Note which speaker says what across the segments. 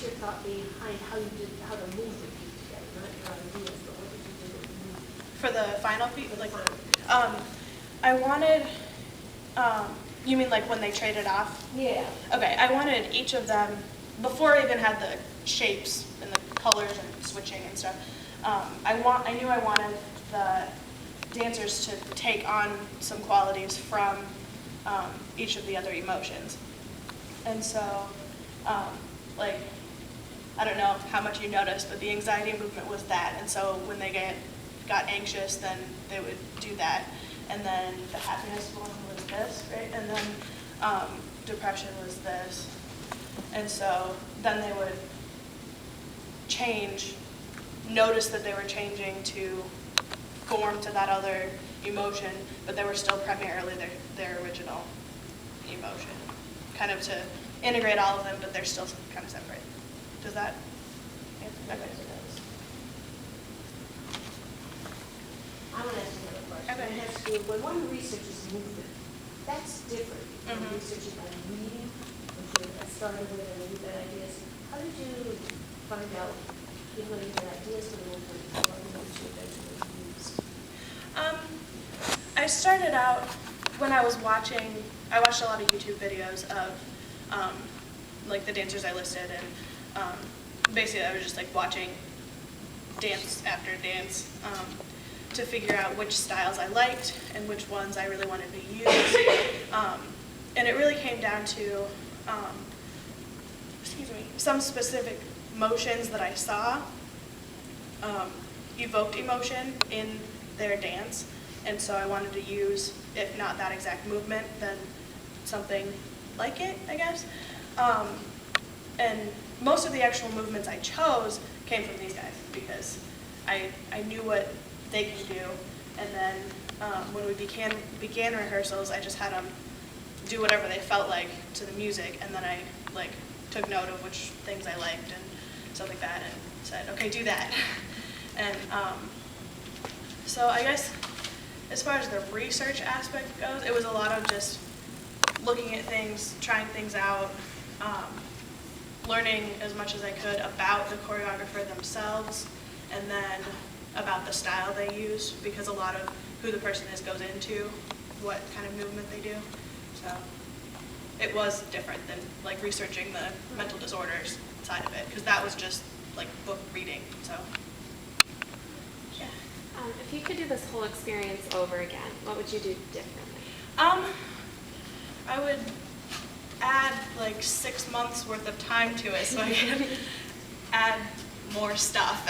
Speaker 1: was your thought behind how to move the feet together? Not your ideas, but what did you do with the movement?
Speaker 2: For the final piece, like,
Speaker 1: final.
Speaker 2: I wanted, you mean like when they traded off?
Speaker 1: Yeah.
Speaker 2: Okay, I wanted each of them, before I even had the shapes and the colors and switching and stuff, I knew I wanted the dancers to take on some qualities from each of the other emotions. And so, like, I don't know how much you noticed, but the anxiety movement was that. And so when they got anxious, then they would do that. And then the happiness one was this, right? And then depression was this. And so then they would change, notice that they were changing to form to that other emotion, but they were still primarily their original emotion. Kind of to integrate all of them, but they're still kind of separate. Does that answer? Okay.
Speaker 1: I'm going to ask another question.
Speaker 2: Okay.
Speaker 1: It has to do, when one researches movement, that's different from
Speaker 2: Mhm.
Speaker 1: researching by reading, which you started with and you got ideas. How did you find out, when you get ideas for the movement, what movements you eventually used?
Speaker 2: I started out when I watched a lot of YouTube videos of like the dancers I listed, and basically I was just like watching dance after dance to figure out which styles I liked and which ones I really wanted to use. And it really came down to some specific motions that I saw evoked emotion in their dance, and so I wanted to use, if not that exact movement, then something like it, I guess. And most of the actual movements I chose came from these guys because I knew what they could do, and then when we began rehearsals, I just had them do whatever they felt like to the music, and then I like took note of which things I liked and stuff like that, and said, okay, do that. And so I guess as far as the research aspect goes, it was a lot of just looking at things, trying things out, learning as much as I could about the choreographer themselves, and then about the style they use, because a lot of who the person is goes into what kind of movement they do. So it was different than like researching the mental disorders side of it, because that was just like book reading. So yeah.
Speaker 3: If you could do this whole experience over again, what would you do differently?
Speaker 2: I would add like 6 months worth of time to it so I could add more stuff.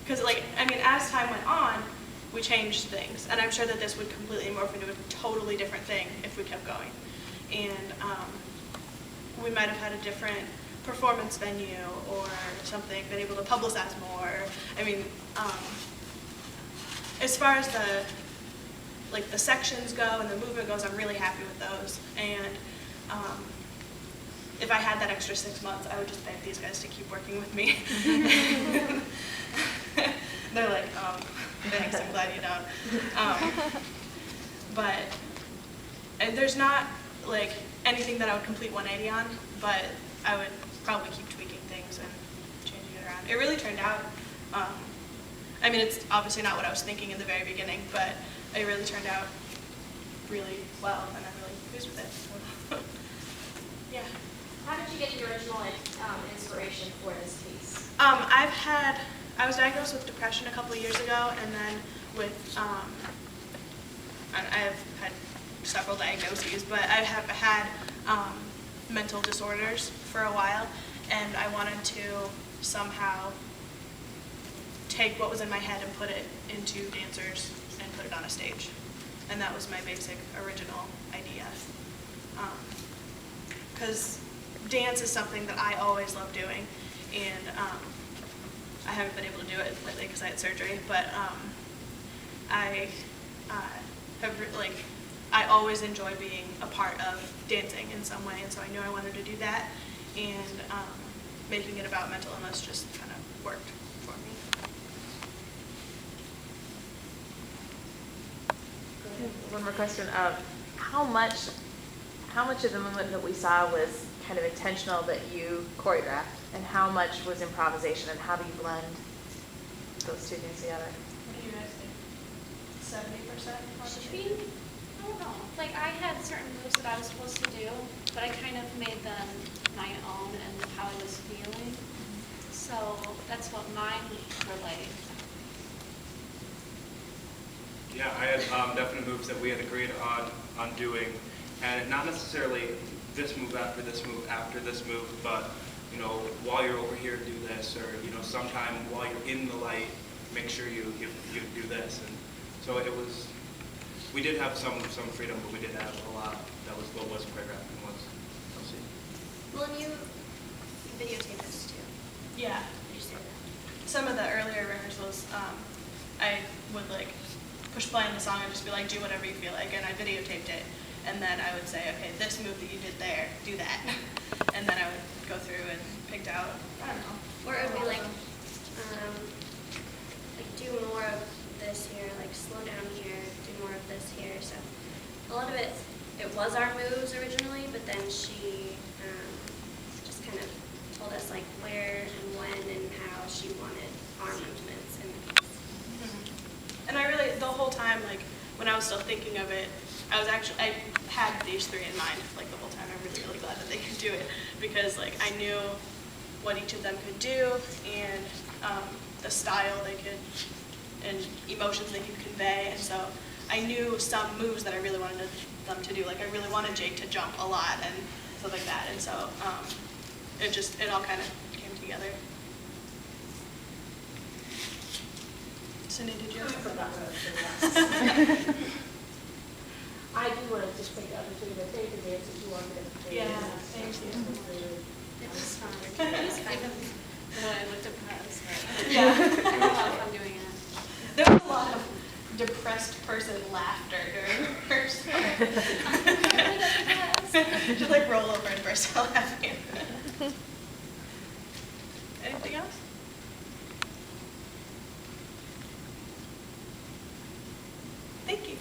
Speaker 2: Because as time went on, we changed things, and I'm sure that this would completely morph into a totally different thing if we kept going. And we might have had a different performance venue or something, been able to publicize more. As far as the sections go and the movement goes, I'm really happy with those. And if I had that extra 6 months, I would just beg these guys to keep working with me. They're like, thanks, I'm glad you don't. And there's not like anything that I would complete 180 on, but I would probably keep tweaking things and changing it around. It really turned out, it's obviously not what I was thinking in the very beginning, but it really turned out really well, and I'm really pleased with it. Yeah.
Speaker 3: How did you get your original inspiration for this piece?
Speaker 2: I was diagnosed with depression a couple of years ago, and then with, I've had several diagnoses, but I have had mental disorders for a while, and I wanted to somehow take what was in my head and put it into dancers and put it on a stage. And that was my basic original idea. Because dance is something that I always love doing, and I haven't been able to do it lately because I had surgery, but I always enjoy being a part of dancing in some way, and so I knew I wanted to do that, and making it about mental illness just kind of worked for me.
Speaker 4: One more question. How much of the movement that we saw was kind of intentional that you choreographed, and how much was improvisation, and how do you blend those two things together?
Speaker 2: What do you guys think? 70%
Speaker 5: Stream? I don't know. Like, I had certain moves that I was supposed to do, but I kind of made them my own and how I was feeling. So that's what mine were like.
Speaker 6: Yeah, I had definite moves that we had agreed on doing, and not necessarily this move after this move after this move, but you know, while you're over here, do this, or you know, sometime while you're in the light, make sure you do this. And so it was. We did have some freedom, but we did have a lot. That was what was choreographed and was. Let's see.
Speaker 7: Well, and you videotape this too.
Speaker 2: Yeah.
Speaker 7: Did you say that?
Speaker 2: Some of the earlier rehearsals, I would like push play on the song and just be like, do whatever you feel like, and I videotaped it, and then I would say, okay, this move that you did there, do that, and then I would go through and picked out, I don't know.
Speaker 7: Or it would be like do more of this here, like slow down here, do more of this here. So a lot of it was our moves originally, but then she just kind of told us like where and when and how she wanted our movements and
Speaker 2: And I really, the whole time, like, when I was still thinking of it, I had these three in mind, like, the whole time. I'm really, really glad that they could do it, because, like, I knew what each of them could do, and the style they could, and emotions they could convey, and so I knew some moves that I really wanted them to do. Like, I really wanted Jake to jump a lot, and stuff like that, and so it all kind of came together. Cindy, did you
Speaker 1: I
Speaker 2: have
Speaker 1: forgot what I was going to ask. I do want to just take the opportunity to thank the dancers who are going to play.
Speaker 2: Yeah, thank you.
Speaker 5: It was fun. It was kind of when I looked depressed.
Speaker 2: Yeah.
Speaker 5: I had fun doing it.
Speaker 2: There was a lot of depressed person laughter during rehearsal. Just like roll over and burst out laughing. Anything else?
Speaker 1: Thank you.